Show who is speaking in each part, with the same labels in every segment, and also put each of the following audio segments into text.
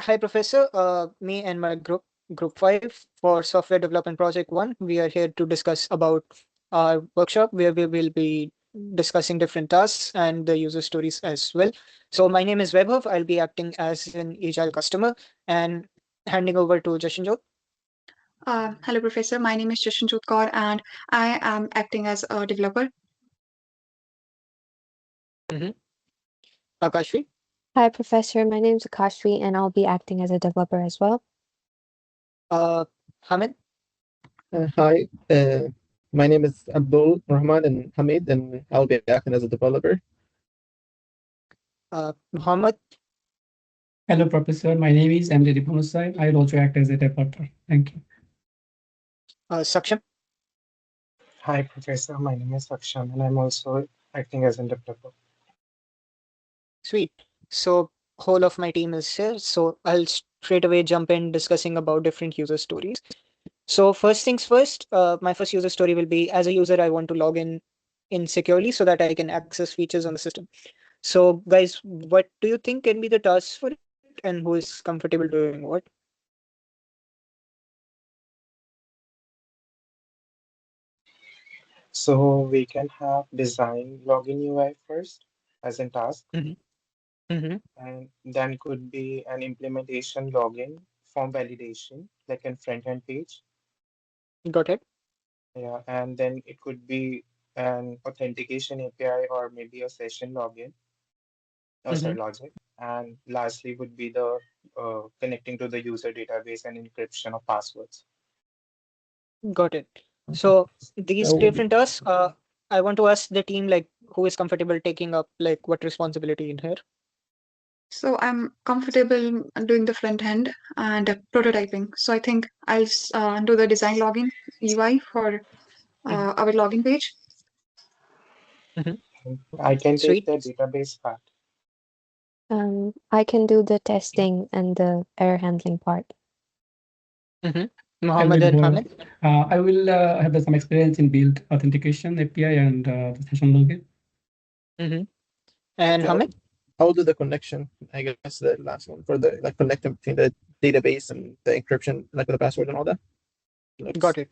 Speaker 1: Hi, Professor. Me and my Group 5 for Software Development Project 1, we are here to discuss about our workshop where we will be discussing different tasks and the user stories as well. So my name is Vaibhav. I'll be acting as an agile customer and handing over to Jashanjot.
Speaker 2: Hello, Professor. My name is Jashanjot Kaur, and I am acting as a developer.
Speaker 1: Mm-hmm. Akashvi.
Speaker 3: Hi, Professor. My name is Akashvi, and I'll be acting as a developer as well.
Speaker 1: Hamid.
Speaker 4: Hi, my name is Abdul Rahman and Hamid, and I'll be acting as a developer.
Speaker 1: Muhammad.
Speaker 5: Hello, Professor. My name is MJ Dipunosai. I will also act as a developer. Thank you.
Speaker 1: Saksham.
Speaker 6: Hi, Professor. My name is Saksham, and I'm also acting as a developer.
Speaker 1: Sweet. So whole of my team is here. So I'll straight away jump in discussing about different user stories. So first things first, my first user story will be as a user, I want to log in securely so that I can access features on the system. So guys, what do you think can be the tasks for it and who is comfortable doing what?
Speaker 6: So we can have design login UI first as a task,
Speaker 1: Mm-hmm.
Speaker 6: and then could be an implementation login form validation, like in front-end page.
Speaker 1: Got it.
Speaker 6: Yeah, and then it could be an authentication API or maybe a session login,
Speaker 1: Mm-hmm.
Speaker 6: logic. And lastly would be the connecting to the user database and encryption of passwords.
Speaker 1: Got it. So these
Speaker 4: So,
Speaker 1: different tasks, I want to ask the team like who is comfortable taking up like what responsibility in here.
Speaker 2: So I'm comfortable doing the front end and prototyping. So I think I'll do the design login UI for our login page.
Speaker 6: I can take
Speaker 1: Sweet.
Speaker 6: the database part.
Speaker 3: I can do the testing and the error handling part.
Speaker 1: Mm-hmm.
Speaker 5: I
Speaker 1: Muhammad
Speaker 5: will
Speaker 1: and
Speaker 5: go.
Speaker 1: Hamid.
Speaker 5: I will have some experience in build authentication API and the session login.
Speaker 1: Mm-hmm. And Hamid.
Speaker 4: I'll do the connection, I guess the last one for the like connecting between the database and the encryption, like with the password and all that.
Speaker 1: Got it.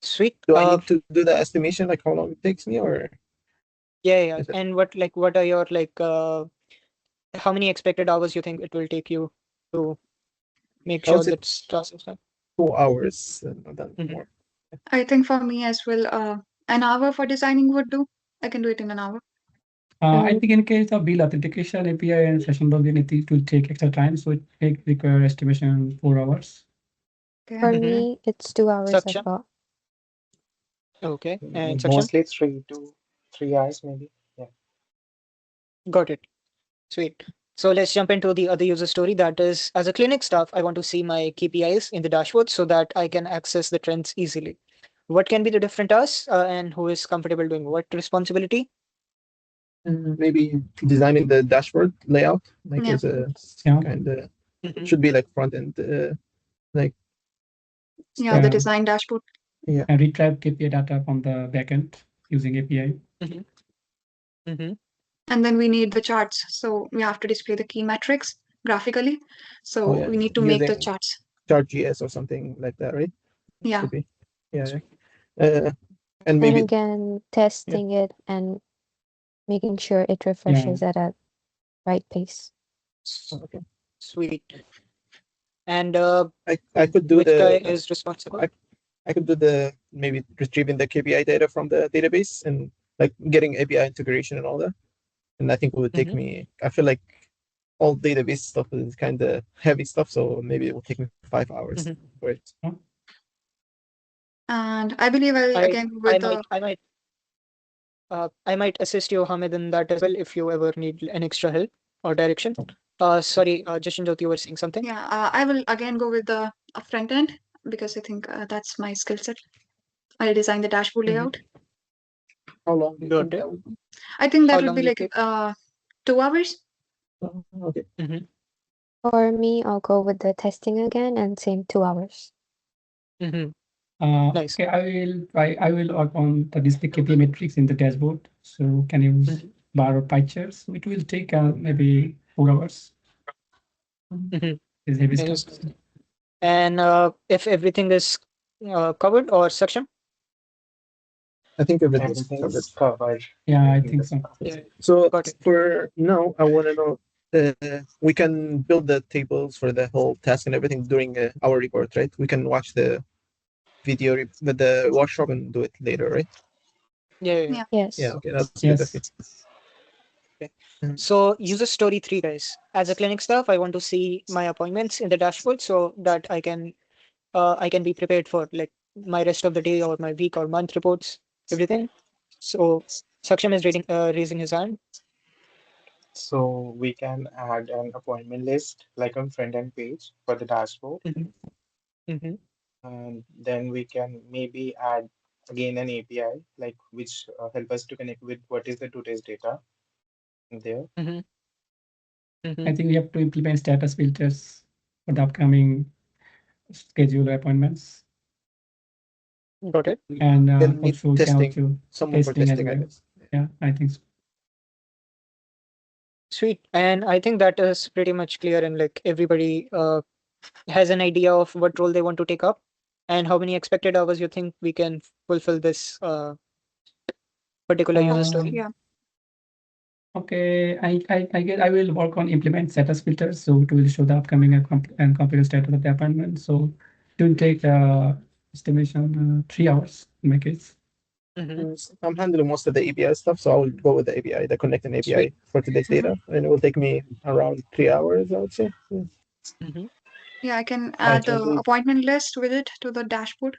Speaker 1: Sweet.
Speaker 4: Do I need to do the estimation, like how long it takes me, or
Speaker 1: Yeah.
Speaker 4: is it
Speaker 1: And what are your how many expected hours you think it will take you to make
Speaker 4: I would
Speaker 1: sure
Speaker 4: say
Speaker 1: that task is done?
Speaker 4: 2 hours and then
Speaker 1: Mhm.
Speaker 4: more.
Speaker 2: I think for me as well, an hour for designing would do. I can do it in an hour.
Speaker 5: I
Speaker 3: Um,
Speaker 5: think in case of build authentication API and session login, it will take extra time, so it require estimation 4 hours.
Speaker 2: Okay.
Speaker 3: for
Speaker 1: Mhm.
Speaker 3: me, it's 2 hours as
Speaker 1: Saksham.
Speaker 3: well.
Speaker 1: Okay. And Saksham.
Speaker 6: Mostly 3 to 3 hours, maybe. Yeah.
Speaker 1: Got it. Sweet. So let's jump into the other user story. That is, as a clinic staff, I want to see my KPIs in the dashboard so that I can access the trends easily. What can be the different tasks and who is comfortable doing what responsibility?
Speaker 4: Maybe designing the dashboard layout, like
Speaker 2: Yeah.
Speaker 4: as a
Speaker 5: Yeah.
Speaker 4: kind of
Speaker 1: Mhm.
Speaker 4: should be like front end, like
Speaker 2: Yeah, the
Speaker 5: Yeah.
Speaker 2: design dashboard.
Speaker 5: And retrieve KPI data from the backend using API.
Speaker 1: Mhm. Mhm.
Speaker 2: And then we need the charts. So we have to display the key metrics graphically. So
Speaker 4: oh yeah,
Speaker 2: we need to make the
Speaker 4: using
Speaker 2: charts.
Speaker 4: Chart.js or something like that, right?
Speaker 2: Yeah.
Speaker 4: Should be. Yeah. And
Speaker 3: And
Speaker 4: maybe
Speaker 3: again, testing it and making sure it refreshes at a right pace.
Speaker 4: okay.
Speaker 1: Sweet. And
Speaker 4: I could do
Speaker 1: which guy
Speaker 4: the
Speaker 1: is responsible?
Speaker 4: I could do the maybe retrieving the KPI data from the database and like getting API integration and all that. And I think it would take
Speaker 1: Mhm.
Speaker 4: me. I feel like all database stuff is kind of heavy stuff, so maybe it will take me 5 hours
Speaker 1: Mhm.
Speaker 4: for it.
Speaker 2: And I believe I'll
Speaker 1: I
Speaker 2: again go
Speaker 1: I
Speaker 2: with
Speaker 1: might
Speaker 2: the
Speaker 1: I might assist you, Hamid, in that as well if you ever need an extra help or direction. Sorry, Jashanjot, you were saying something?
Speaker 2: yeah. I will again go with the front end because I think that's my skill set. I'll design the dashboard
Speaker 1: Mhm.
Speaker 2: layout.
Speaker 4: How long do you
Speaker 1: Got
Speaker 4: think
Speaker 1: it.
Speaker 4: that would be?
Speaker 2: I think
Speaker 1: How
Speaker 2: that would
Speaker 1: long
Speaker 2: be
Speaker 1: will it
Speaker 2: like
Speaker 1: take?
Speaker 2: 2 hours.
Speaker 4: Okay.
Speaker 1: Mhm.
Speaker 3: For me, I'll go with the testing again and same 2 hours.
Speaker 1: Mhm. Nice.
Speaker 5: Okay, I will work on the display KPI metrics in the dashboard. So can use
Speaker 1: Mhm.
Speaker 5: bar or pie charts. So it will take maybe 4 hours.
Speaker 1: Mhm.
Speaker 5: Is heavy
Speaker 1: Yes.
Speaker 5: stuff.
Speaker 1: And if everything is covered or section?
Speaker 4: I think everything's
Speaker 6: Everything
Speaker 4: covered.
Speaker 6: is covered
Speaker 5: Yeah, I
Speaker 6: in
Speaker 5: think
Speaker 6: this
Speaker 5: so.
Speaker 6: part.
Speaker 1: Yeah.
Speaker 4: So
Speaker 1: Got it.
Speaker 4: for now, I want to know. We can build the tables for the whole task and everything during our report, right? We can watch the with the workshop and do it later, right?
Speaker 1: Yeah, yeah, yeah.
Speaker 2: Yeah.
Speaker 4: Yeah.
Speaker 3: Yes.
Speaker 4: Okay, that's good.
Speaker 5: Yes.
Speaker 4: Okay.
Speaker 1: Okay.
Speaker 4: Mm.
Speaker 1: So user story 3, guys. As a clinic staff, I want to see my appointments in the dashboard so that I can be prepared for like my rest of the day or my week or month reports, everything. So Saksham is raising his hand.
Speaker 6: So we can add an appointment list like on front end page for the dashboard.
Speaker 1: Hmm. Hmm.
Speaker 6: And then we can maybe add again an API like which help us to connect with what is the today's data there.
Speaker 1: Hmm.
Speaker 5: I
Speaker 1: Hmm.
Speaker 5: think we have to implement status filters for the upcoming schedule appointments.
Speaker 1: Got it.
Speaker 5: And
Speaker 4: Then need
Speaker 5: also we can
Speaker 4: testing,
Speaker 5: also
Speaker 4: someone for
Speaker 5: testing as
Speaker 4: testing, I
Speaker 5: well.
Speaker 4: guess.
Speaker 5: Yeah, I think so.
Speaker 1: Sweet. And I think that is pretty much clear and like everybody has an idea of what role they want to take up and how many expected hours you think we can fulfill this particular user story.
Speaker 2: Yeah.
Speaker 5: Okay, I guess I will work on implement status filters, so it will show the upcoming and computer status of the appointment. So it will take estimation 3 hours in my case.
Speaker 1: Hmm.
Speaker 4: I'm handling most of the API stuff, so I will go with the API, the connecting API
Speaker 1: Sweet.
Speaker 4: for today's
Speaker 2: Mhm.
Speaker 4: data, and it will take me around 3 hours, I would say. Yeah.
Speaker 1: Hmm.
Speaker 2: Yeah, I can
Speaker 6: I
Speaker 2: add
Speaker 6: can
Speaker 2: the
Speaker 6: do
Speaker 2: appointment list with it to the dashboard,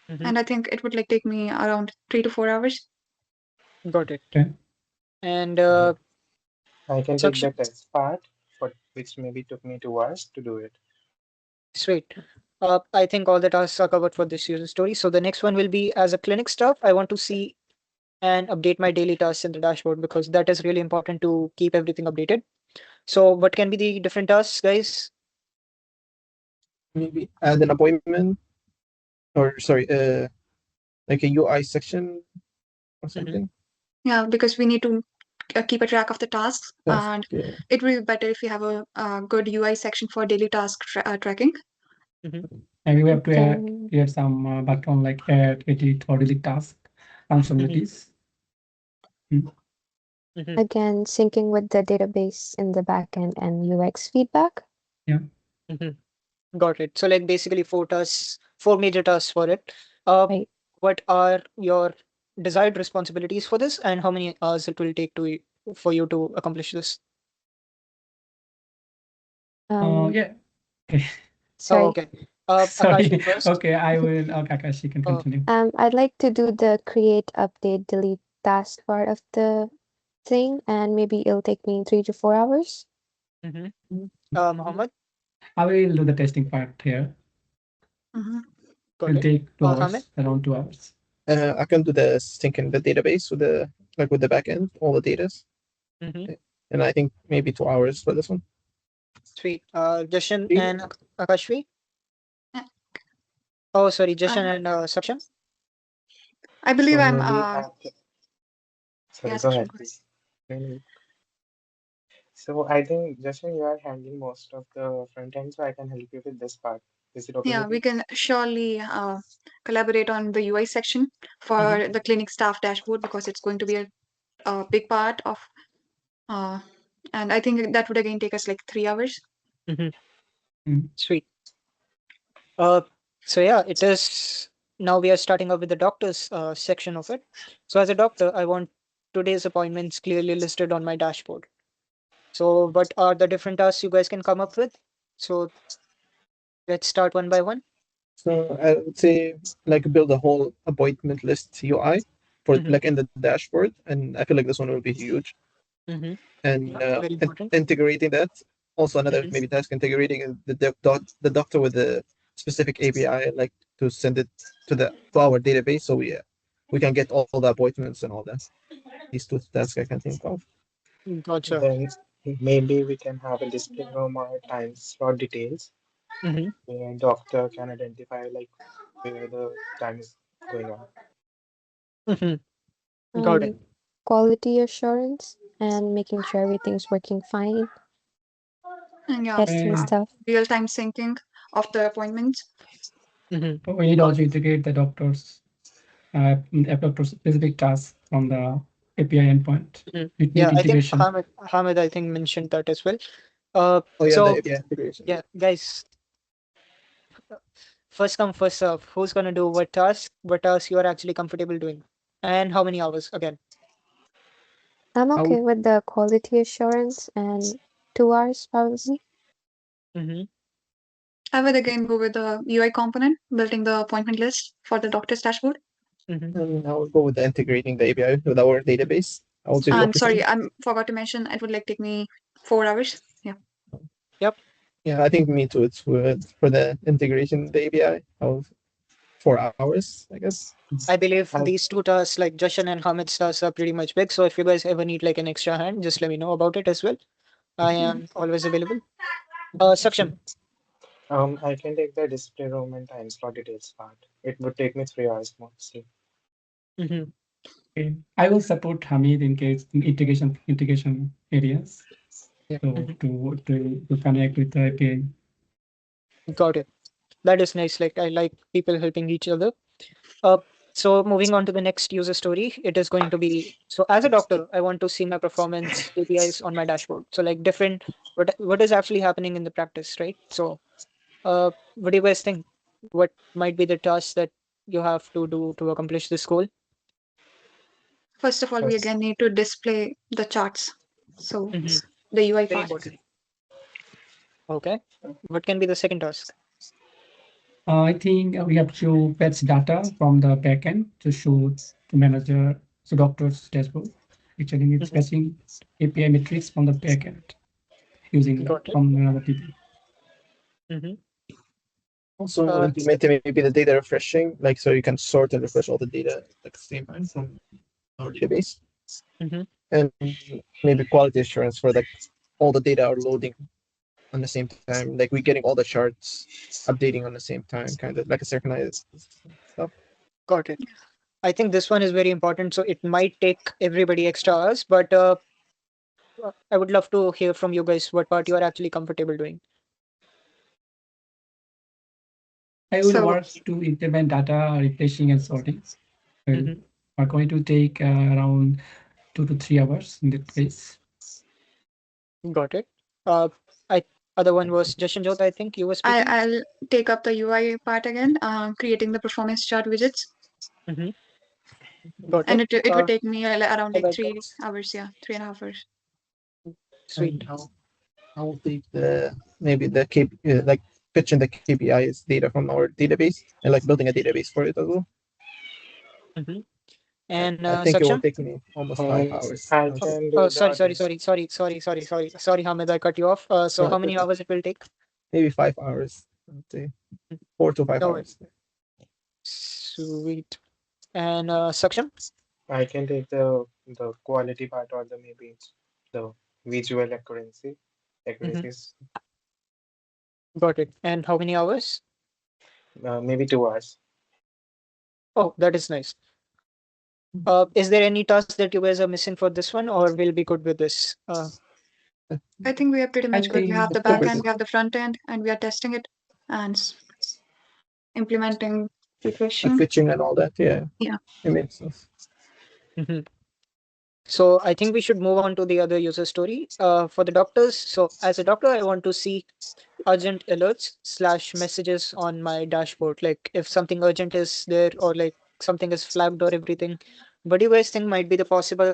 Speaker 1: Hmm.
Speaker 2: and I think it would like take me around 3 to 4 hours.
Speaker 1: Got it.
Speaker 5: Okay.
Speaker 1: And
Speaker 6: I can take
Speaker 1: Saksham,
Speaker 6: the test part for which maybe took me 2 hours to do it.
Speaker 1: sweet. I think all the tasks are covered for this user story. So the next one will be as a clinic staff. I want to see and update my daily tasks in the dashboard because that is really important to keep everything updated. So what can be the different tasks, guys?
Speaker 4: Maybe add an appointment, or sorry, like a UI section or
Speaker 1: Hmm.
Speaker 4: something.
Speaker 2: Yeah, because we need to keep a track of the tasks,
Speaker 4: Task,
Speaker 2: and
Speaker 4: yeah.
Speaker 2: it will be better if you have a good UI section for daily task tracking.
Speaker 1: Hmm.
Speaker 5: And we have to
Speaker 3: Then
Speaker 5: add some button like add, edit, or delete task
Speaker 1: Hmm.
Speaker 5: functionalities. Mm.
Speaker 1: Hmm.
Speaker 3: again, syncing with the database in the backend and UX feedback.
Speaker 5: Yeah.
Speaker 1: Hmm. Got it. So like basically four tasks, four major tasks for it. Uh,
Speaker 3: Right.
Speaker 1: what are your desired responsibilities for this, and how many hours it will take for you to accomplish this?
Speaker 3: Um,
Speaker 5: Yeah. Okay.
Speaker 1: Oh,
Speaker 3: sorry.
Speaker 1: okay. Akashi
Speaker 5: Sorry.
Speaker 1: first.
Speaker 5: Okay, I will. Okay, Akash, you can
Speaker 1: Uh,
Speaker 5: continue.
Speaker 3: I'd like to do the create, update, delete task part of the thing, and maybe it'll take me 3 to 4 hours.
Speaker 1: mhm. Mohammed,
Speaker 5: I will do the testing part here.
Speaker 2: Hmm.
Speaker 1: got
Speaker 5: It'll
Speaker 1: it.
Speaker 5: take 2 hours,
Speaker 1: Hamid,
Speaker 5: around 2 hours.
Speaker 4: I can do the sync in the database with the like with the backend, all the data,
Speaker 1: mm-hmm.
Speaker 4: and I think maybe 2 hours for this one.
Speaker 1: Sweet. Jashan
Speaker 4: Three?
Speaker 1: and Akashvi.
Speaker 2: Yeah.
Speaker 1: Oh, sorry, Jashan
Speaker 2: Um,
Speaker 1: and Saksham.
Speaker 2: I believe
Speaker 6: So
Speaker 2: I'm.
Speaker 6: maybe sorry,
Speaker 2: Yeah,
Speaker 6: go
Speaker 2: section.
Speaker 6: ahead, please. No, no. So I think Justin, you are handling most of the front end, so I can help you with this part. Is it okay
Speaker 2: Yeah,
Speaker 6: with
Speaker 2: we
Speaker 6: you?
Speaker 2: can surely collaborate on the UI section
Speaker 1: Mm-hmm.
Speaker 2: for the clinic staff dashboard because it's going to be a big part of. Uh, and I think that would again take us like 3 hours.
Speaker 1: Mm-hmm.
Speaker 5: Mm.
Speaker 1: Sweet. Uh, so yeah, it is. Now we are starting off with the doctor's section of it. So as a doctor, I want today's appointments clearly listed on my dashboard. So what are the different tasks you guys can come up with? So let's start one by one.
Speaker 4: So I would say like build a whole appointment list UI for
Speaker 1: Mm-hmm.
Speaker 4: like in the dashboard, and I feel like this one will be huge.
Speaker 1: Mm-hmm.
Speaker 4: And
Speaker 1: Yeah, very important.
Speaker 4: integrating that. Also, another
Speaker 1: Mm-hmm.
Speaker 4: maybe task integrating the doctor with the specific API, like to send it to our database, so we can get all the appointments and all that. These two tasks I can think of.
Speaker 1: Gotcha.
Speaker 6: Then maybe we can have a listing room or time slot details
Speaker 1: Mm-hmm.
Speaker 6: where doctor can identify like where the time is going on.
Speaker 1: Mm-hmm. Got it.
Speaker 3: Um, quality assurance and making sure everything's working fine.
Speaker 2: And yeah,
Speaker 3: testing
Speaker 5: And
Speaker 3: stuff.
Speaker 2: real-time syncing of the appointments.
Speaker 1: Mm-hmm.
Speaker 5: we need
Speaker 1: Got
Speaker 5: also integrate the doctor specific tasks from the API endpoint.
Speaker 1: it. Mhm.
Speaker 5: It need
Speaker 1: Yeah, I think
Speaker 5: integration.
Speaker 1: Hamid, I think mentioned that as well. Uh,
Speaker 4: Oh yeah, the
Speaker 1: so
Speaker 4: API integration.
Speaker 1: yeah, guys, first come first serve. Who's gonna do what task? What task you are actually comfortable doing, and how many hours again?
Speaker 3: I'm
Speaker 5: I would
Speaker 3: okay with the quality assurance and 2 hours probably.
Speaker 1: Mm-hmm.
Speaker 2: I would again go with the UI component, building the appointment list for the doctor's dashboard.
Speaker 1: Mm-hmm.
Speaker 4: And I will go with the integrating the API with our database. I will do the
Speaker 2: And
Speaker 4: opposite.
Speaker 2: sorry, I forgot to mention it would like take me 4 hours. Yeah.
Speaker 1: Yep.
Speaker 4: Yeah, I think me too. It's for the integration, the API. Of 4 hours, I guess.
Speaker 1: I believe
Speaker 6: I
Speaker 1: these two tasks, like Jashan and Hamid's tasks, are pretty much big. So if you guys ever need like an extra hand, just let me know about it as well. I am always available. Saksham.
Speaker 6: I can take the display room and time slot details part. It would take me 3 hours mostly.
Speaker 1: Mm-hmm.
Speaker 5: okay. I will support Hamid in case in integration areas.
Speaker 4: Yeah.
Speaker 5: So to connect with the API.
Speaker 1: Got it. That is nice. Like I like people helping each other. Uh, so moving on to the next user story, it is going to be so as a doctor, I want to see my performance KPIs on my dashboard. So like different what is actually happening in the practice, right? So what do you guys think? What might be the tasks that you have to do to accomplish this goal?
Speaker 2: First of all, we
Speaker 6: First,
Speaker 2: again need to display the charts. So
Speaker 1: Mm-hmm.
Speaker 2: the UI
Speaker 1: Very
Speaker 2: part.
Speaker 1: important. Okay. What can be the second task?
Speaker 5: I think we have to fetch data from the backend to show to manager so doctor's dashboard. Actually, it's
Speaker 1: Mhm.
Speaker 5: fetching API metrics from the backend using that
Speaker 1: Got it.
Speaker 5: from another DB.
Speaker 1: Mm-hmm.
Speaker 4: Also
Speaker 1: Uh,
Speaker 4: implementing maybe the data refreshing, like so you can sort and refresh all the data at the same time from our database,
Speaker 1: mm-hmm.
Speaker 4: and maybe quality assurance for like all the data are loading on the same time, like we're getting all the charts updating on the same time, kind of like a synchronized stuff.
Speaker 1: Got it. I think this one is very important. So it might take everybody extra hours, but I would love to hear from you guys what part you are actually comfortable doing.
Speaker 5: I will
Speaker 2: So
Speaker 5: work to implement data refreshing and sorting. Well,
Speaker 1: Mm-hmm.
Speaker 5: are going to take around 2 to 3 hours in that case.
Speaker 1: Got it. Uh, I other one was Justin Jot. I think you were speaking.
Speaker 2: I'll take up the UI part again, creating the performance chart widgets.
Speaker 1: Mm-hmm. Got
Speaker 2: And
Speaker 1: it.
Speaker 2: it would take me around
Speaker 1: All
Speaker 2: like
Speaker 1: right,
Speaker 2: 3 hours. Yeah, 3.5 hours.
Speaker 1: sweet.
Speaker 4: And I'll take the maybe the like fetching the KPIs data from our database and like building a database for it as well.
Speaker 1: Mm-hmm.
Speaker 4: I,
Speaker 1: And
Speaker 4: I think it will
Speaker 1: Saksham.
Speaker 4: take me almost 5 hours.
Speaker 6: I
Speaker 4: I would say.
Speaker 6: can
Speaker 1: Oh,
Speaker 6: do
Speaker 1: sorry,
Speaker 6: the
Speaker 1: sorry, sorry, sorry, sorry, sorry, sorry, sorry, Hamid, I cut you off. So
Speaker 4: No,
Speaker 1: how many hours it will take?
Speaker 4: maybe 5 hours. I would say 4 to 5
Speaker 1: No,
Speaker 4: hours.
Speaker 1: sweet. And Saksham.
Speaker 6: I can take the quality part or the maybe the visual
Speaker 1: Mm-hmm.
Speaker 6: accuracies,
Speaker 1: Got it. And how many hours?
Speaker 6: maybe 2 hours.
Speaker 1: Oh, that is nice. Is there any task that you guys are missing for this one, or we'll be good with this?
Speaker 2: I think we are pretty
Speaker 5: I
Speaker 2: much good. We have
Speaker 5: think
Speaker 2: the back end, we have the front end, and we are testing it and implementing
Speaker 4: Like
Speaker 2: refreshing.
Speaker 4: fetching and all that. Yeah,
Speaker 2: Yeah.
Speaker 4: it makes sense.
Speaker 1: Mhm. So I think we should move on to the other user story. For the doctors, so as a doctor, I want to see urgent alerts slash messages on my dashboard. Like if something urgent is there or like something is flagged or everything. What do you guys think might be the possible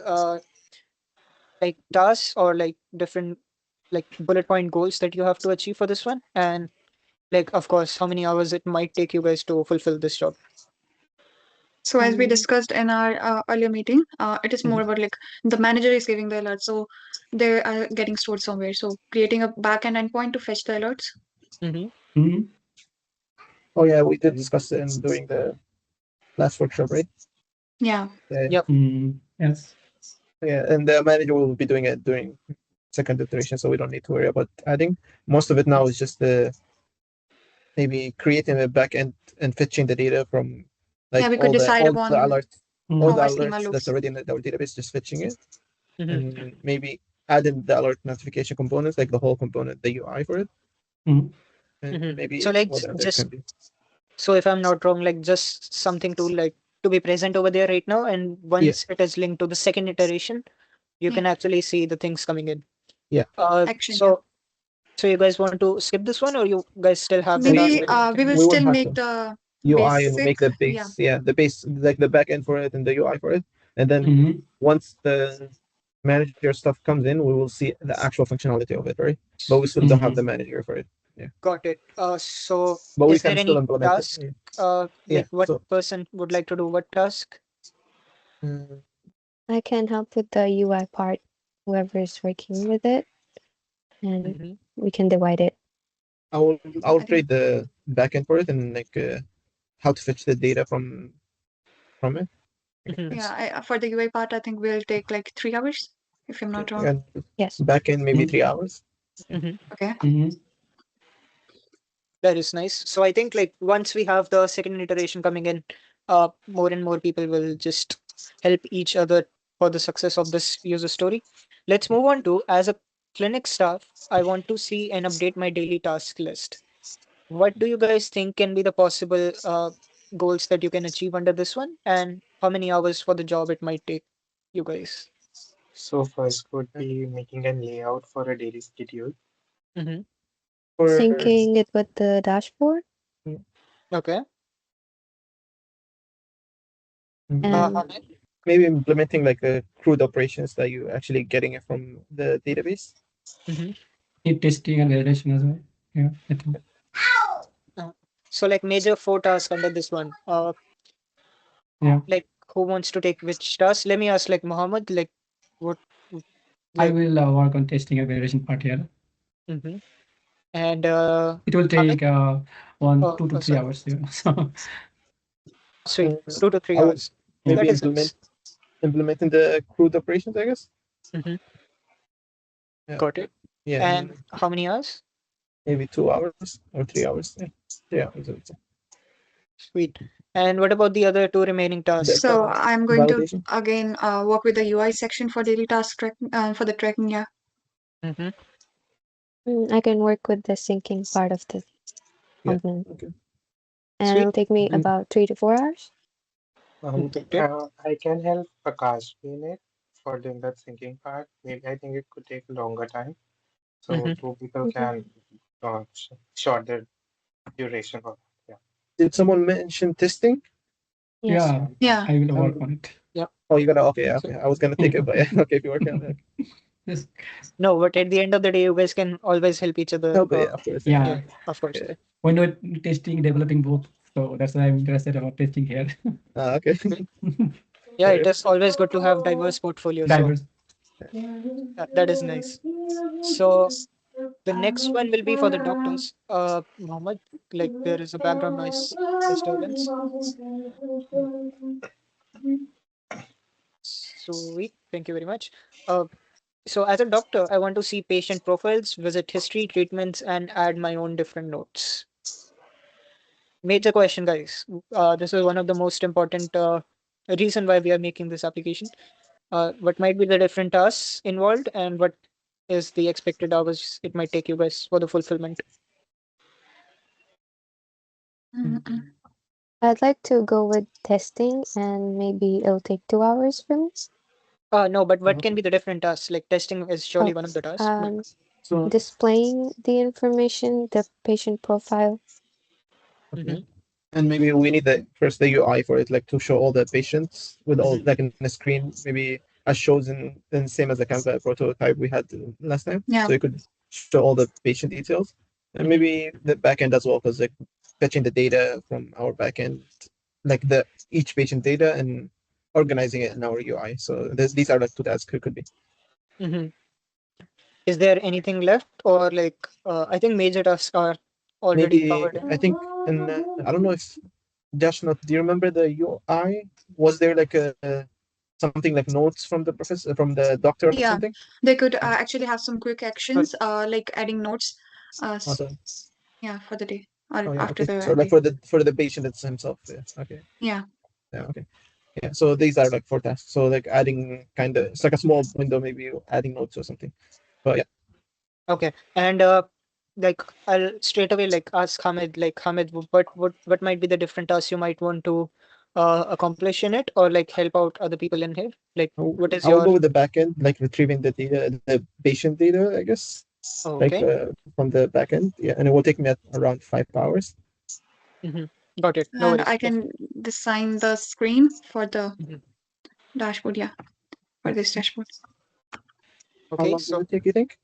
Speaker 1: like tasks or like different like bullet point goals that you have to achieve for this one? And like of course, how many hours it might take you guys to fulfill this job?
Speaker 2: So as we discussed in our earlier meeting, it is more
Speaker 1: Mhm.
Speaker 2: about like the manager is giving the alerts, so they are getting stored somewhere. So creating a backend endpoint to fetch the alerts.
Speaker 1: Mm-hmm.
Speaker 5: mhm.
Speaker 4: Oh yeah, we did discuss it in during the last workshop, right?
Speaker 2: Yeah.
Speaker 4: Yeah,
Speaker 1: Yep.
Speaker 5: Yes.
Speaker 4: yeah, and the manager will be doing it during second iteration, so we don't need to worry about adding. Most of it now is just the maybe creating a backend and fetching the data from
Speaker 2: Yeah,
Speaker 4: like
Speaker 2: we could decide
Speaker 4: all
Speaker 2: upon
Speaker 4: the
Speaker 2: how
Speaker 4: alerts
Speaker 2: our schema
Speaker 4: that's
Speaker 2: looks.
Speaker 4: already in our database, just fetching it,
Speaker 1: Mm-hmm.
Speaker 4: and maybe add in the alert notification components, like the whole component, the UI for it,
Speaker 5: Mhm.
Speaker 4: and maybe
Speaker 1: So like
Speaker 4: what other
Speaker 1: just
Speaker 4: can be.
Speaker 1: so if I'm not wrong, like just something to like to be present over there right now, and once it is linked to the second iteration, you
Speaker 2: Yeah.
Speaker 1: can actually see the things coming in.
Speaker 4: Yeah.
Speaker 2: Action, yeah.
Speaker 1: So you guys want to skip this one, or you guys still have the
Speaker 4: Maybe
Speaker 1: task?
Speaker 2: Maybe
Speaker 1: that you want to
Speaker 2: we will
Speaker 4: we
Speaker 1: do?
Speaker 4: will
Speaker 2: still
Speaker 4: have
Speaker 2: make
Speaker 4: to
Speaker 2: the
Speaker 4: UI and
Speaker 2: basic.
Speaker 4: make the
Speaker 2: Yeah.
Speaker 4: base, the base, like the backend for it and the UI for it, and then
Speaker 5: Mhm.
Speaker 4: once the manager stuff comes in, we will see the actual functionality of it, right? But we still don't have
Speaker 5: Mhm.
Speaker 4: the manager for it. Yeah,
Speaker 1: Got it. So
Speaker 4: but we
Speaker 1: is there
Speaker 4: can still
Speaker 1: any
Speaker 4: implement it.
Speaker 1: task?
Speaker 4: Yeah. Yeah.
Speaker 1: Like what
Speaker 4: So
Speaker 1: person would like to do what task?
Speaker 4: uh,
Speaker 3: I can help with the UI part, whoever is working with it, and
Speaker 1: Mm-hmm.
Speaker 3: we can divide it.
Speaker 4: I'll
Speaker 2: I
Speaker 4: create
Speaker 2: think
Speaker 4: the backend for it and like how to fetch the data from it. I
Speaker 1: Mm-hmm.
Speaker 4: guess.
Speaker 2: for the UI part, I think we'll take like 3 hours, if I'm not wrong.
Speaker 4: And
Speaker 3: Yes.
Speaker 4: backend maybe
Speaker 5: Mhm.
Speaker 4: 3 hours.
Speaker 1: Mm-hmm.
Speaker 2: Okay.
Speaker 5: Mhm.
Speaker 1: That is nice. So I think like once we have the second iteration coming in, more and more people will just help each other for the success of this user story. Let's move on to as a clinic staff, I want to see and update my daily task list. What do you guys think can be the possible goals that you can achieve under this one, and how many hours for the job it might take you guys?
Speaker 6: So first would be making a layout for a daily schedule.
Speaker 1: Mm-hmm.
Speaker 4: For
Speaker 3: Syncing it with the dashboard
Speaker 1: Okay.
Speaker 3: and
Speaker 1: Hamid?
Speaker 4: maybe implementing like a crude operations that you actually getting it from the database.
Speaker 1: Mm-hmm.
Speaker 5: Need testing and validation as well. Yeah, I think.
Speaker 1: So like major four tasks under this one.
Speaker 5: Yeah,
Speaker 1: Like who wants to take which task? Let me ask like Mohammed, like what
Speaker 5: I
Speaker 1: like
Speaker 5: will work on testing and validation part here.
Speaker 1: mm-hmm. And
Speaker 5: It will
Speaker 1: Hamid?
Speaker 5: take one,
Speaker 1: Oh,
Speaker 5: 2 to 3
Speaker 1: sorry.
Speaker 5: hours. Yeah. So
Speaker 1: Sweet.
Speaker 4: Uh,
Speaker 1: 2 to 3
Speaker 4: I would
Speaker 1: hours.
Speaker 5: yeah.
Speaker 1: That
Speaker 4: maybe
Speaker 1: is nice.
Speaker 4: implementing the crude operations, I guess.
Speaker 1: Mm-hmm.
Speaker 4: Yeah,
Speaker 1: Got it.
Speaker 4: yeah,
Speaker 1: And how many hours?
Speaker 4: maybe 2 hours or 3 hours. Yeah, 3 hours. I would say.
Speaker 1: Sweet. And what about the other two remaining
Speaker 4: The
Speaker 1: tasks?
Speaker 2: So I'm going to
Speaker 4: validation.
Speaker 2: again work with the UI section for daily task tracking for the tracking. Yeah.
Speaker 1: Mm-hmm.
Speaker 3: I can work with the syncing part of the
Speaker 4: Yeah.
Speaker 3: component.
Speaker 4: Okay.
Speaker 3: And
Speaker 1: Sweet.
Speaker 3: it'll take me
Speaker 4: And
Speaker 3: about 3 to 4 hours.
Speaker 1: Noted.
Speaker 6: I can help Prakash in it for doing that thinking part. Maybe I think it could take a longer time. So
Speaker 1: Mm-hmm.
Speaker 6: two people
Speaker 3: Mhm.
Speaker 6: can short the duration of yeah.
Speaker 4: did someone mention testing?
Speaker 3: Yes.
Speaker 5: Yeah,
Speaker 2: Yeah.
Speaker 5: I will work
Speaker 4: Um,
Speaker 5: on it.
Speaker 1: Yeah.
Speaker 4: oh, you gotta. Okay,
Speaker 1: So
Speaker 4: okay. I was gonna take it, but yeah, okay. If you work on that.
Speaker 5: Yes.
Speaker 1: no, but at the end of the day, you guys can always help each other.
Speaker 4: Oh, but yeah, of course. Yeah.
Speaker 1: Yeah,
Speaker 5: Yeah,
Speaker 1: of course.
Speaker 4: Yeah.
Speaker 5: when we're testing, developing both. So that's why I'm interested about testing here.
Speaker 4: Okay.
Speaker 1: Yeah,
Speaker 4: Fair
Speaker 1: it is always good to have diverse portfolio. So
Speaker 5: Diverse.
Speaker 1: that is nice. So the next one will be for the doctors. Mohammed, like there is a background noise disturbance. Sweet. Thank you very much. Uh, so as a doctor, I want to see patient profiles, visit history, treatments, and add my own different notes. Major question, guys. This is one of the most important reason why we are making this application. What might be the different tasks involved, and what is the expected hours it might take you guys for the fulfillment?
Speaker 2: Mm-mm.
Speaker 3: I'd like to go with testing and maybe it'll take 2 hours for me.
Speaker 1: No, but what can
Speaker 4: enough.
Speaker 1: be the different tasks? Like testing is surely
Speaker 3: Oh,
Speaker 1: one of the tasks. But
Speaker 3: um,
Speaker 4: So
Speaker 3: displaying the information, the patient profile.
Speaker 4: okay.
Speaker 1: Mhm,
Speaker 4: And maybe we need the first the UI for it, like to show all the patients with all
Speaker 1: mhm,
Speaker 4: like in the screen, maybe as shows in same as the Canva prototype we had last time.
Speaker 2: Yeah.
Speaker 4: So you could show all the patient details and
Speaker 1: mhm,
Speaker 4: maybe the backend as well, because like fetching the data from our backend, like the each patient data and organizing it in our UI. So these are like two tasks could be.
Speaker 1: mhm. Is there anything left, or like I think major tasks are already
Speaker 4: Maybe
Speaker 1: covered in.
Speaker 4: I think and I don't know if Josh, not do you remember the UI? Was there like a something like notes from the professor from the doctor or
Speaker 2: Yeah.
Speaker 4: something?
Speaker 2: They could actually have some quick actions, like adding notes.
Speaker 4: Also,
Speaker 2: Yeah, for the day or
Speaker 4: oh yeah,
Speaker 2: after
Speaker 4: okay.
Speaker 2: the
Speaker 4: So like
Speaker 2: day.
Speaker 4: for the patient it's himself. Yeah. Okay.
Speaker 2: Yeah.
Speaker 4: Yeah. Okay. Yeah, so these are like 4 tasks. So like adding kind of it's like a small window, maybe adding notes or something. But yeah,
Speaker 1: Okay. And like I'll straight away like ask Hamid, like Hamid, what might be the different tasks you might want to accomplish in it, or like help out other people in here? Like what is
Speaker 4: I will
Speaker 1: your
Speaker 4: go with the backend, like retrieving the data, the patient data, I guess,
Speaker 1: oh,
Speaker 4: like
Speaker 1: okay.
Speaker 4: from the backend. Yeah, and it will take me around 5 hours.
Speaker 1: Mm-hmm. Got it. No
Speaker 2: And
Speaker 1: worries.
Speaker 2: I can design the screen for the
Speaker 1: Mhm.
Speaker 2: dashboard. Yeah, for this dashboard.
Speaker 4: How
Speaker 1: Okay,
Speaker 4: long will
Speaker 1: so
Speaker 4: it take, you think?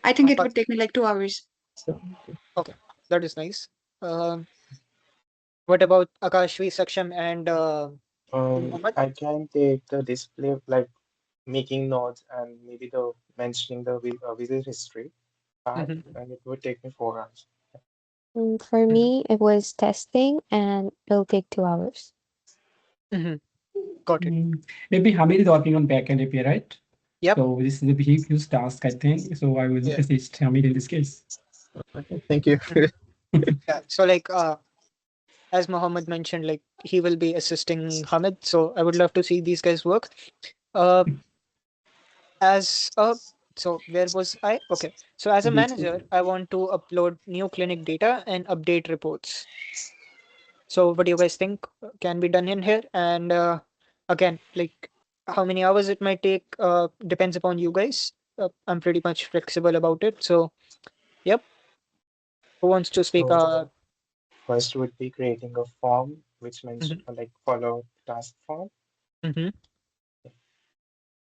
Speaker 2: I think it
Speaker 1: uh,
Speaker 2: would take me like 2 hours.
Speaker 4: So, okay.
Speaker 1: okay, that is nice. What about Akashvi, Saksham, and Mohammed?
Speaker 6: I can take the display like making notes and maybe the mentioning the visit history part,
Speaker 1: Mm-hmm.
Speaker 6: and it would take me 4 hours.
Speaker 3: For
Speaker 1: Mm-hmm.
Speaker 3: me, it was testing, and it'll take 2 hours.
Speaker 1: Mm-hmm. Got it.
Speaker 5: Maybe Hamid is working on backend API, right?
Speaker 1: Yep.
Speaker 5: So this is a huge task, I think. So I will
Speaker 1: Yeah.
Speaker 5: assist Hamid in this case.
Speaker 4: Okay, thank you.
Speaker 1: Mhm. Yeah. So like as Mohammed mentioned, like he will be assisting Hamid. So I would love to see these guys work. Uh, as so where was I? Okay. So as a manager, I want to upload new clinic data and update reports. So what do you guys think can be done in here? And again, like how many hours it might take depends upon you guys. I'm pretty much flexible about it. So yep. Who wants to speak?
Speaker 6: So first would be creating a form which mention
Speaker 1: Mhm,
Speaker 6: like follow task form.
Speaker 1: mhm,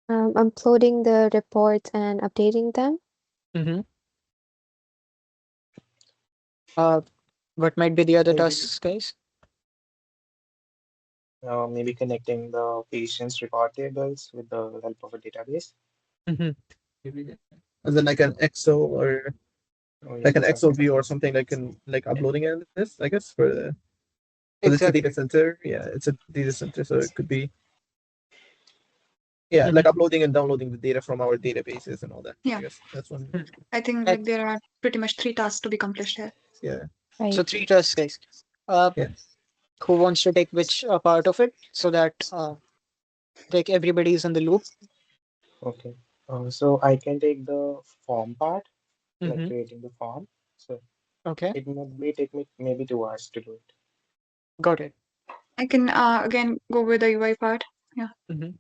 Speaker 3: Uploading the reports and updating them.
Speaker 1: mhm. Uh, what might be the other
Speaker 6: Maybe
Speaker 1: tasks, guys?
Speaker 6: maybe connecting the patient's record tables with the help of a database.
Speaker 1: Mhm.
Speaker 4: As in like an Excel or
Speaker 6: Oh
Speaker 4: like
Speaker 6: yeah,
Speaker 4: an Excel
Speaker 6: something like
Speaker 4: view or
Speaker 6: that.
Speaker 4: something like in like uploading it in this, I guess, for the because it's a data
Speaker 1: Exactly.
Speaker 4: center. Yeah, it's a data center, so it could be yeah, like
Speaker 1: Mhm,
Speaker 4: uploading and downloading the data from our databases and all that. I
Speaker 2: Yeah,
Speaker 4: guess that's one.
Speaker 1: mhm.
Speaker 2: I think
Speaker 1: And
Speaker 2: like there are pretty much 3 tasks to be accomplished here.
Speaker 4: Yeah,
Speaker 1: so
Speaker 3: Right.
Speaker 1: three tasks, guys. Uh,
Speaker 4: yeah.
Speaker 1: who wants to take which part of it so that like everybody is in the loop?
Speaker 6: Okay. So I can take the form part, like
Speaker 1: Mm-hmm.
Speaker 6: creating the form. So
Speaker 1: Okay,
Speaker 6: it may take me maybe 2 hours to do it.
Speaker 1: got it.
Speaker 2: I can again go with the UI part. Yeah,
Speaker 1: Mm-hmm.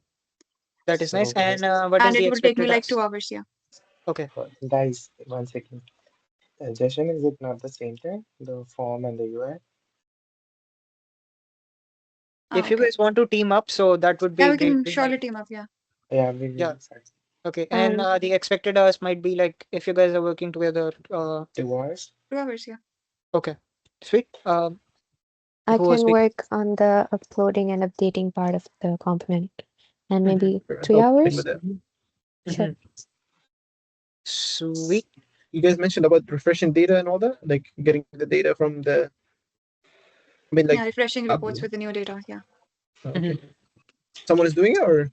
Speaker 1: That is nice.
Speaker 6: So
Speaker 1: And what
Speaker 2: and
Speaker 1: is
Speaker 2: it
Speaker 1: the
Speaker 2: will take me
Speaker 1: expected
Speaker 2: like
Speaker 1: task?
Speaker 2: 2 hours. Yeah.
Speaker 1: Okay.
Speaker 6: guys, 1 second. Suggestion, is it not the same thing? The form and the UI?
Speaker 2: Ah,
Speaker 1: If you
Speaker 2: okay.
Speaker 1: guys want to team up, so that would
Speaker 2: Yeah,
Speaker 1: be
Speaker 2: we can
Speaker 1: greatly
Speaker 2: surely
Speaker 1: help.
Speaker 2: team up. Yeah,
Speaker 6: Yeah, we
Speaker 1: Yeah.
Speaker 6: will. Sorry.
Speaker 1: Okay. And
Speaker 3: Um,
Speaker 1: the expected hours might be like if you guys are working together.
Speaker 6: 2 hours?
Speaker 2: 2 hours. Yeah.
Speaker 1: Okay. Sweet.
Speaker 3: I
Speaker 1: Who was
Speaker 3: can
Speaker 1: speaking?
Speaker 3: work on the uploading and updating part of the component, and
Speaker 1: Mm-hmm.
Speaker 3: maybe three
Speaker 4: Helping with
Speaker 3: hours.
Speaker 4: that.
Speaker 3: Sure.
Speaker 1: Mm-hmm. Sweet.
Speaker 4: You guys mentioned about refreshing data and all that, like getting the data from the. I mean, like,
Speaker 2: Yeah, refreshing
Speaker 4: up,
Speaker 2: reports with the new data. Yeah,
Speaker 4: okay.
Speaker 1: Mm-hmm.
Speaker 4: Someone is doing it, or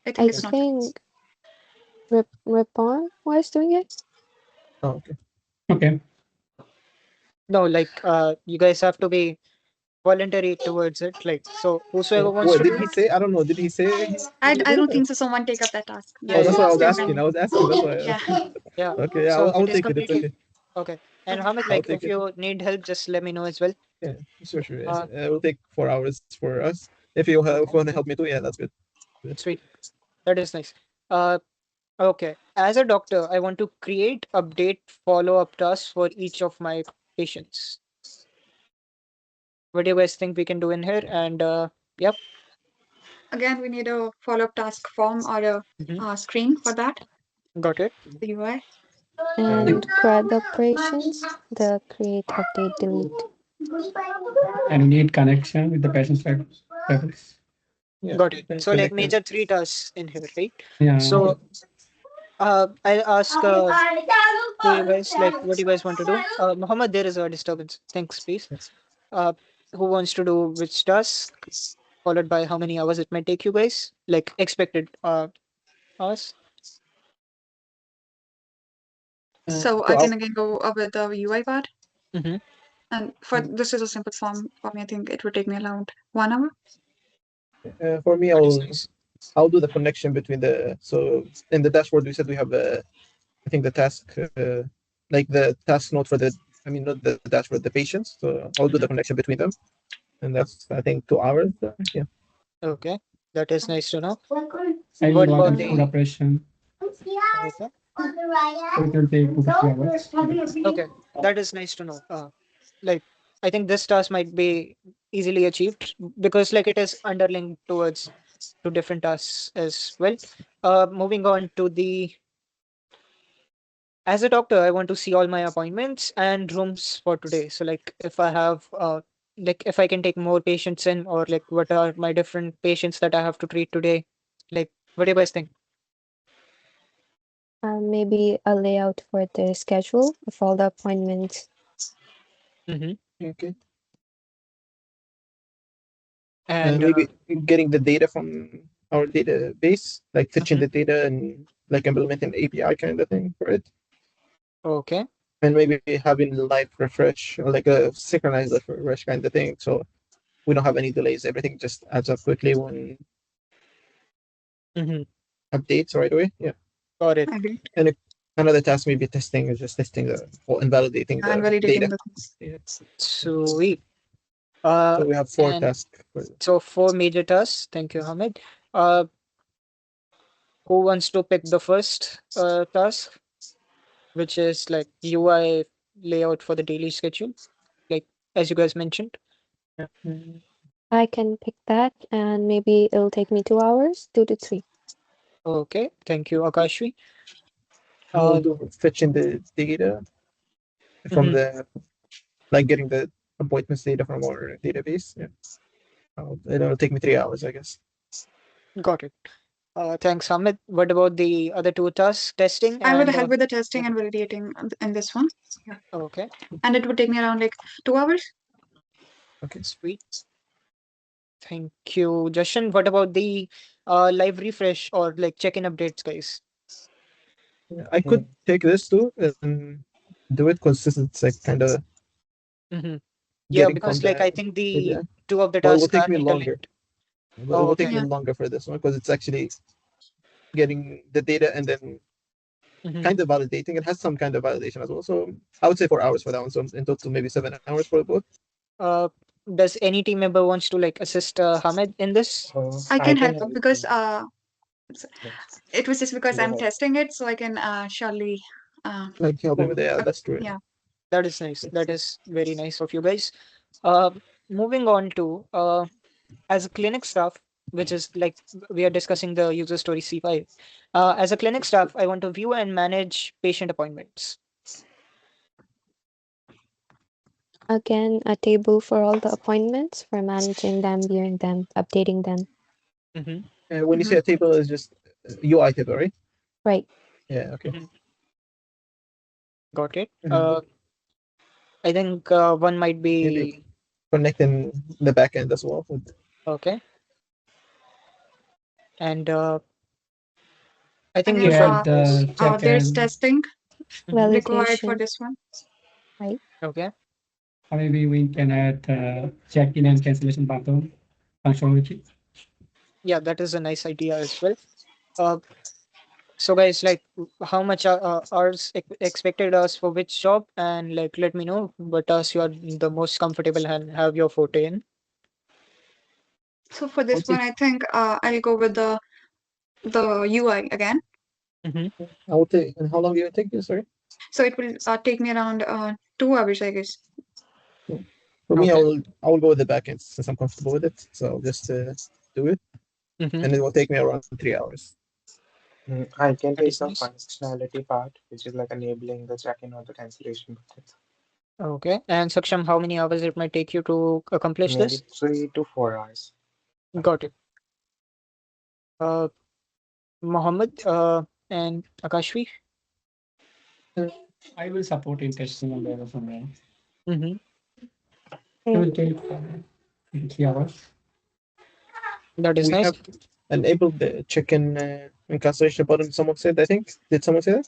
Speaker 2: I think
Speaker 3: I
Speaker 2: it's not.
Speaker 3: think Ripon was doing it.
Speaker 4: oh, okay.
Speaker 5: Okay.
Speaker 1: No, like you guys have to be voluntary towards it. Like so, whosoever wants
Speaker 4: What
Speaker 1: to
Speaker 4: did
Speaker 1: do
Speaker 4: he
Speaker 1: it.
Speaker 4: say? I don't know. Did he say he will
Speaker 2: I
Speaker 4: do
Speaker 2: don't
Speaker 4: it? Or?
Speaker 2: think so. Someone take up that task.
Speaker 1: Yeah,
Speaker 4: Oh,
Speaker 2: That's
Speaker 4: that's
Speaker 1: yeah.
Speaker 4: what I was
Speaker 2: still
Speaker 4: asking.
Speaker 2: pending.
Speaker 4: I was asking. That's why.
Speaker 2: Yeah.
Speaker 1: Yeah.
Speaker 4: Okay, yeah,
Speaker 1: So
Speaker 4: I
Speaker 1: it
Speaker 4: will
Speaker 1: is
Speaker 4: take it. It's
Speaker 1: completely
Speaker 4: okay.
Speaker 1: okay. And Hamid,
Speaker 4: I'll
Speaker 1: like
Speaker 4: take
Speaker 1: if
Speaker 4: it.
Speaker 1: you need help, just let me know as well.
Speaker 4: Yeah, sure, sure. Yes.
Speaker 1: Uh,
Speaker 4: It will take 4 hours for us. If you
Speaker 1: okay,
Speaker 4: want to help me too, yeah, that's good.
Speaker 1: sweet. That is nice. Uh, okay. As a doctor, I want to create, update, follow-up tasks for each of my patients. What do you guys think we can do in here? And yep.
Speaker 2: Again, we need a follow-up task form or a
Speaker 1: Mhm.
Speaker 2: screen for that.
Speaker 1: Got it.
Speaker 2: The UI.
Speaker 3: And
Speaker 6: And
Speaker 3: CRUD operations, the create, update, delete.
Speaker 5: And we need connection with the patient's records.
Speaker 4: Yeah,
Speaker 1: Got it. So like
Speaker 4: connected.
Speaker 1: major three tasks in here, right?
Speaker 5: Yeah.
Speaker 1: So I'll ask to you guys like what you guys want to do. Muhammad, there is a disturbance. Thanks, please. Uh, who wants to do which task, followed by how many hours it might take you guys, like expected hours.
Speaker 2: So
Speaker 4: So
Speaker 2: I can again go with the UI part.
Speaker 1: Mm-hmm.
Speaker 2: And for this is a simple form for me. I think it would take me around 1 hour.
Speaker 4: For me,
Speaker 1: That is nice.
Speaker 4: I'll do the connection between the so in the dashboard we said we have I think the task like the task note for the I mean not the dashboard the patients. So I'll do the
Speaker 1: Mhm.
Speaker 4: connection between them, and that's I think 2 hours. Yeah.
Speaker 1: Okay, that is nice to know.
Speaker 5: I will
Speaker 1: What
Speaker 5: work
Speaker 1: about
Speaker 5: on food
Speaker 1: the?
Speaker 5: operation.
Speaker 1: Okay,
Speaker 5: So it will take 2 to 3 hours.
Speaker 1: okay, that is nice to know. Like I think this task might be easily achieved because like it is underlinked towards to different tasks as well. Moving on to the as a doctor, I want to see all my appointments and rooms for today. So like if I have like if I can take more patients in or like what are my different patients that I have to treat today? Like what do you guys think?
Speaker 3: Maybe a layout for the schedule of all the appointments.
Speaker 1: Mm-hmm.
Speaker 4: Okay.
Speaker 1: And
Speaker 4: Maybe getting the data from our database, like fetching
Speaker 1: mhm,
Speaker 4: the data and like implementing API kind of thing for it,
Speaker 1: okay.
Speaker 4: and maybe having live refresh or like a synchronized live refresh kind of thing, so we don't have any delays. Everything just adds up quickly when
Speaker 1: Mm-hmm.
Speaker 4: updates right away. Yeah.
Speaker 1: Got it.
Speaker 2: I agree.
Speaker 4: And another task maybe testing is just testing the or invalidating
Speaker 2: And
Speaker 4: the
Speaker 2: validating
Speaker 4: data.
Speaker 2: the things.
Speaker 4: Yeah.
Speaker 1: Sweet.
Speaker 4: So we have four
Speaker 1: And
Speaker 4: tasks for this.
Speaker 1: so four major tasks. Thank you, Hamid. Uh, who wants to pick the first task, which is like UI layout for the daily schedule, like as you guys mentioned.
Speaker 4: Yeah.
Speaker 3: I can pick that, and maybe it'll take me 2 hours, 2 to 3.
Speaker 1: Okay, thank you, Akashvi.
Speaker 4: I'll
Speaker 1: Uh,
Speaker 4: do fetching the data from
Speaker 1: mhm,
Speaker 4: the like getting the appointments data from our database. Yeah. It'll take me 3 hours, I guess.
Speaker 1: got it. Thanks, Hamid. What about the other two tasks, testing
Speaker 2: I would
Speaker 1: and
Speaker 2: help with the testing and validating in this one. Yeah.
Speaker 1: okay,
Speaker 2: And it would take me around like 2 hours.
Speaker 4: Okay.
Speaker 1: sweet. Thank you, Justin. What about the live refresh or like check-in updates, guys?
Speaker 4: Yeah, I could take this too and do it because it's like kind of
Speaker 1: Mm-hmm. Yeah,
Speaker 4: getting from
Speaker 1: because like I
Speaker 4: the
Speaker 1: think
Speaker 4: API.
Speaker 1: the two of the
Speaker 4: But it will
Speaker 1: tasks
Speaker 4: take
Speaker 1: are
Speaker 4: me longer.
Speaker 1: interlinked.
Speaker 4: But it
Speaker 1: Oh,
Speaker 4: will take
Speaker 1: okay.
Speaker 4: me
Speaker 2: Yeah.
Speaker 4: longer for this one because it's actually getting the data and then
Speaker 1: Mm-hmm.
Speaker 4: kind of validating. It has some kind of validation as well. So I would say 4 hours for that one. So in total, maybe 7 hours for both.
Speaker 1: Uh, does any team member wants to like assist Hamid in this?
Speaker 2: I
Speaker 6: I
Speaker 2: can
Speaker 6: can
Speaker 2: help
Speaker 6: help.
Speaker 2: because
Speaker 6: Yes.
Speaker 2: it was just because
Speaker 6: Go
Speaker 2: I'm
Speaker 6: ahead.
Speaker 2: testing it, so I can surely
Speaker 4: Like helping
Speaker 1: Oh,
Speaker 4: with the yeah, that's true.
Speaker 2: yeah.
Speaker 1: that is nice. That is very nice of you guys. Uh, moving on to as a clinic staff, which is like we are discussing the user story C5. As a clinic staff, I want to view and manage patient appointments.
Speaker 3: Again, a table for all the appointments, for managing them, viewing them, updating them.
Speaker 1: Mm-hmm.
Speaker 4: When you say a table, is just UI table, right?
Speaker 3: Right.
Speaker 4: Yeah. Okay.
Speaker 1: Mm-hmm. Got it.
Speaker 4: Mhm.
Speaker 1: I think one might
Speaker 4: Maybe
Speaker 1: be
Speaker 4: connecting the back end as well. With,
Speaker 1: okay, and I think you
Speaker 2: Again,
Speaker 5: To
Speaker 1: should
Speaker 5: add
Speaker 1: guys.
Speaker 5: the check
Speaker 2: there's
Speaker 5: and
Speaker 2: testing
Speaker 1: Mhm.
Speaker 2: required for
Speaker 3: Validation.
Speaker 2: this one.
Speaker 3: Right.
Speaker 1: Okay.
Speaker 5: maybe we can add check-in and cancellation button functionality.
Speaker 1: Yeah, that is a nice idea as well. Uh, so guys, like, how much hours expected us for which job, and like, let me know what task you are the most comfortable and have your forte in.
Speaker 2: So for
Speaker 4: I'll
Speaker 2: this one,
Speaker 4: take
Speaker 2: I think I'll go with the UI again.
Speaker 1: Mm-hmm.
Speaker 4: I'll take. And how long do you take? Sorry.
Speaker 2: So it will take me around 2 hours, I guess.
Speaker 4: Yeah. For me,
Speaker 1: Okay.
Speaker 4: I will go with the backend since I'm comfortable with it. So I'll just do it,
Speaker 1: Mm-hmm.
Speaker 4: and it will take me around 3 hours.
Speaker 6: I can
Speaker 1: That
Speaker 6: take
Speaker 1: is
Speaker 6: the
Speaker 1: nice.
Speaker 6: functionality part, which is like enabling the check-in or the cancellation button.
Speaker 1: Okay. And Saksham, how many hours it might take you to accomplish
Speaker 6: Maybe
Speaker 1: this?
Speaker 6: 3 to 4 hours.
Speaker 1: Got it. Uh, Mohammed, and Akashvi.
Speaker 5: I will support in testing and development.
Speaker 1: Mm-hmm.
Speaker 5: It
Speaker 3: Okay.
Speaker 5: will take 3 hours.
Speaker 1: That is
Speaker 4: We
Speaker 1: nice.
Speaker 4: have enabled the check-in and cancellation button. Someone said, I think. Did someone say that?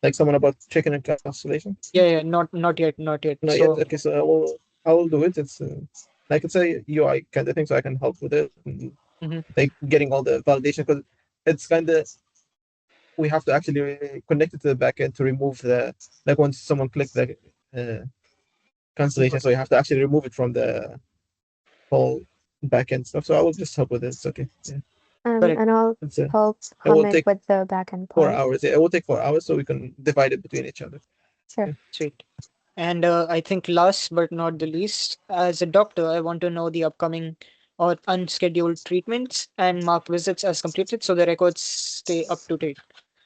Speaker 4: Like someone about chicken and constellation?
Speaker 1: Yeah, not yet, not yet.
Speaker 4: Not yet.
Speaker 1: So
Speaker 4: Okay, so I will do it. It's like it's a UI kind of thing, so I can help with it and
Speaker 1: mhm,
Speaker 4: like getting all the validation because it's kind of we have to actually connect it to the backend to remove the like once someone clicked the constellation, so you have to actually remove it from the whole backend stuff. So I will just help with it. It's okay. Yeah,
Speaker 1: correct.
Speaker 3: And I'll
Speaker 4: it's
Speaker 3: help
Speaker 4: it will
Speaker 3: Hamid
Speaker 4: take
Speaker 3: with the backend
Speaker 4: 4
Speaker 3: part.
Speaker 4: hours. Yeah, it will take 4 hours, so we can divide it between each other.
Speaker 3: Sure.
Speaker 4: Yeah.
Speaker 1: Sweet. And I think last but not the least, as a doctor, I want to know the upcoming or unscheduled treatments and mark visits as completed so the records stay up to date.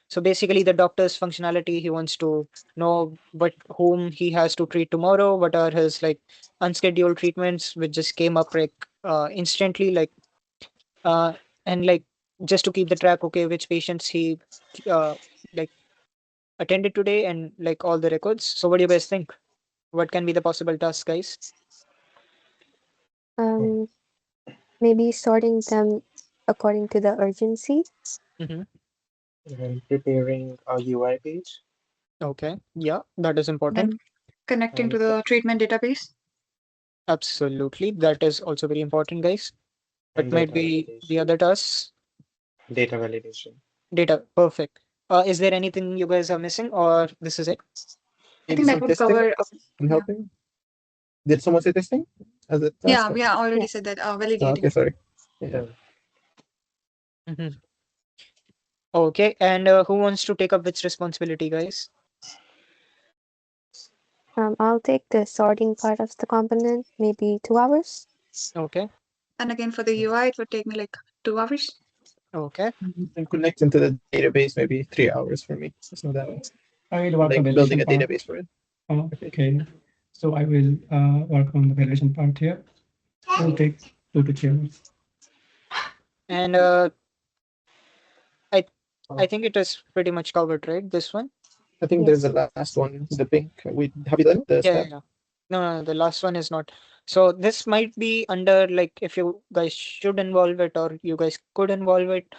Speaker 1: So basically, the doctor's functionality, he wants to know what whom he has to treat tomorrow, what are his like unscheduled treatments which just came up like instantly, like uh and like just to keep the track, okay, which patients he uh like attended today and like all the records. So what do you guys think? What can be the possible tasks, guys?
Speaker 3: Um, Maybe sorting them according to the urgency.
Speaker 1: Mm-hmm.
Speaker 6: And preparing a UI page
Speaker 1: Okay, yeah, that is important.
Speaker 2: Then connecting to
Speaker 6: and
Speaker 2: the treatment database.
Speaker 1: Absolutely, that is also very important, guys. What might
Speaker 6: data
Speaker 1: be the
Speaker 6: validation.
Speaker 1: other tasks?
Speaker 6: Data validation.
Speaker 1: Data, perfect. Is there anything you guys are missing, or this is it?
Speaker 2: I
Speaker 4: Maybe
Speaker 2: think that
Speaker 4: some
Speaker 2: would
Speaker 4: testing
Speaker 2: cover.
Speaker 4: and
Speaker 2: Yeah,
Speaker 4: helping. Did someone say testing as a task?
Speaker 2: yeah, we are already
Speaker 3: Yeah.
Speaker 2: said that.
Speaker 4: Oh,
Speaker 2: Validating.
Speaker 4: okay, sorry. Yeah.
Speaker 6: Done.
Speaker 1: Mm-hmm. Okay, and who wants to take up which responsibility, guys?
Speaker 3: I'll take the sorting part of the component, maybe 2 hours.
Speaker 1: Okay,
Speaker 2: And again for the UI, it would take me like 2 hours.
Speaker 1: okay,
Speaker 4: And connecting to the database, maybe 3 hours for me. It's not that
Speaker 5: I will work on
Speaker 4: like building
Speaker 5: validation
Speaker 4: a
Speaker 5: part.
Speaker 4: database for it.
Speaker 5: Oh,
Speaker 4: Okay.
Speaker 5: okay. So I will work on the validation part here. It will take 2 to 3 hours.
Speaker 1: and I I think it is pretty much covered, right? This one.
Speaker 4: I think there's
Speaker 3: Yes.
Speaker 4: the last one, the pink. We have you done it? The
Speaker 1: Yeah, yeah,
Speaker 4: step?
Speaker 1: yeah. No, the last one is not. So this might be under like if you guys should involve it or you guys could involve it.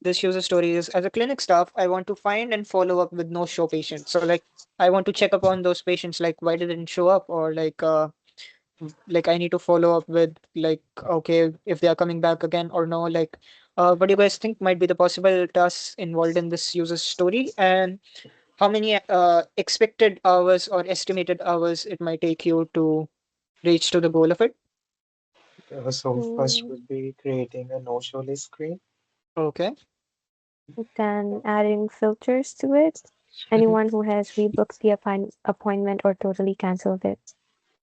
Speaker 1: This user story is as a clinic staff, I want to find and follow up with no show patients. So like I want to check upon those patients, like why didn't show up or like I need to follow up with like okay if they are coming back again or no. Like what do you guys think might be the possible tasks involved in this user story and how many expected hours or estimated hours it might take you to reach to the goal of it?
Speaker 6: So first
Speaker 3: Mm,
Speaker 6: would be creating a no-show list screen.
Speaker 1: Okay.
Speaker 3: then adding filters to it.
Speaker 1: Mm-hmm.
Speaker 3: Anyone who has rebooked the appointment or totally canceled it.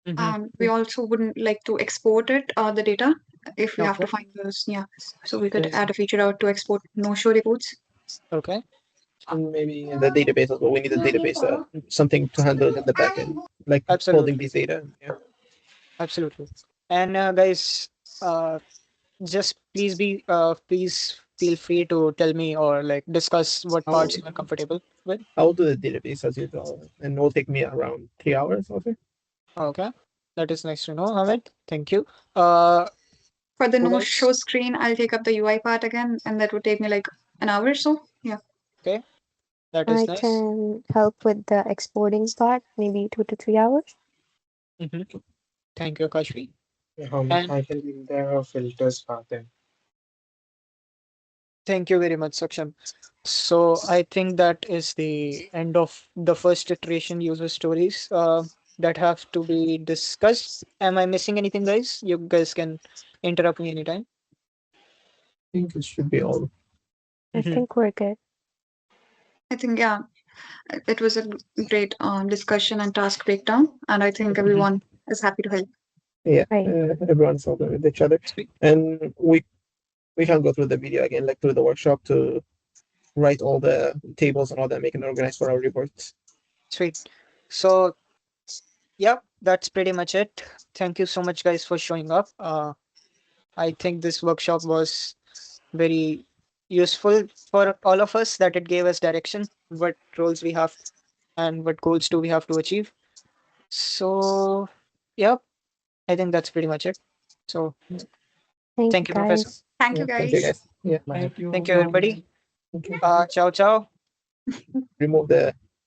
Speaker 1: Mm-hmm.
Speaker 2: And we also wouldn't like to export it, the data, if we have
Speaker 1: Okay.
Speaker 2: to find those. Yeah. So we could
Speaker 1: Yes.
Speaker 2: add a feature out to export no-show reports.
Speaker 1: Okay.
Speaker 4: And maybe in the database as well. We need a database, something to handle it in the backend, like holding
Speaker 1: Absolutely.
Speaker 4: these data. Yeah.
Speaker 1: Absolutely. And guys, uh, just please feel free to tell me or like discuss what parts
Speaker 4: I'll
Speaker 1: you are comfortable with.
Speaker 4: I'll do the database as usual, and it will take me around 3 hours. Also.
Speaker 1: Okay. That is nice to know, Hamid. Thank you. Uh,
Speaker 2: For the
Speaker 1: who
Speaker 2: no-show
Speaker 1: else?
Speaker 2: screen, I'll take up the UI part again, and that would take me like an hour or so. Yeah.
Speaker 1: Okay. That is
Speaker 3: I
Speaker 1: nice.
Speaker 3: can help with the exporting part, maybe 2 to 3 hours.
Speaker 1: Mm-hmm. Thank you, Kashvi.
Speaker 6: I
Speaker 1: And
Speaker 6: can build the filters part then.
Speaker 1: thank you very much, Saksham. So I think that is the end of the first iteration user stories that have to be discussed. Am I missing anything, guys? You guys can interrupt me anytime.
Speaker 4: I think it should be all.
Speaker 3: I
Speaker 1: Mm-hmm.
Speaker 3: think we're good.
Speaker 2: I think, yeah, it was a great discussion and task breakdown, and I think
Speaker 1: Mm-hmm.
Speaker 2: everyone is happy to help.
Speaker 4: Yeah,
Speaker 3: Right.
Speaker 4: everyone's helping with each other,
Speaker 1: Sweet.
Speaker 4: and we can go through the video again, like through the workshop to write all the tables and all that, make it organized for our reports.
Speaker 1: Sweet. So yeah, that's pretty much it. Thank you so much, guys, for showing up. I think this workshop was very useful for all of us that it gave us direction, what roles we have and what goals do we have to achieve. So, yeah, I think that's pretty much it. So,
Speaker 3: Thank you,
Speaker 1: thank you, Professor.
Speaker 3: guys.
Speaker 2: Thank you,
Speaker 4: Yeah, thank you
Speaker 2: guys.
Speaker 4: guys. Yeah,
Speaker 6: Bye.
Speaker 5: Thank you.
Speaker 1: Thank you, everybody.
Speaker 4: thank you.
Speaker 1: Ciao, ciao.
Speaker 4: Remove the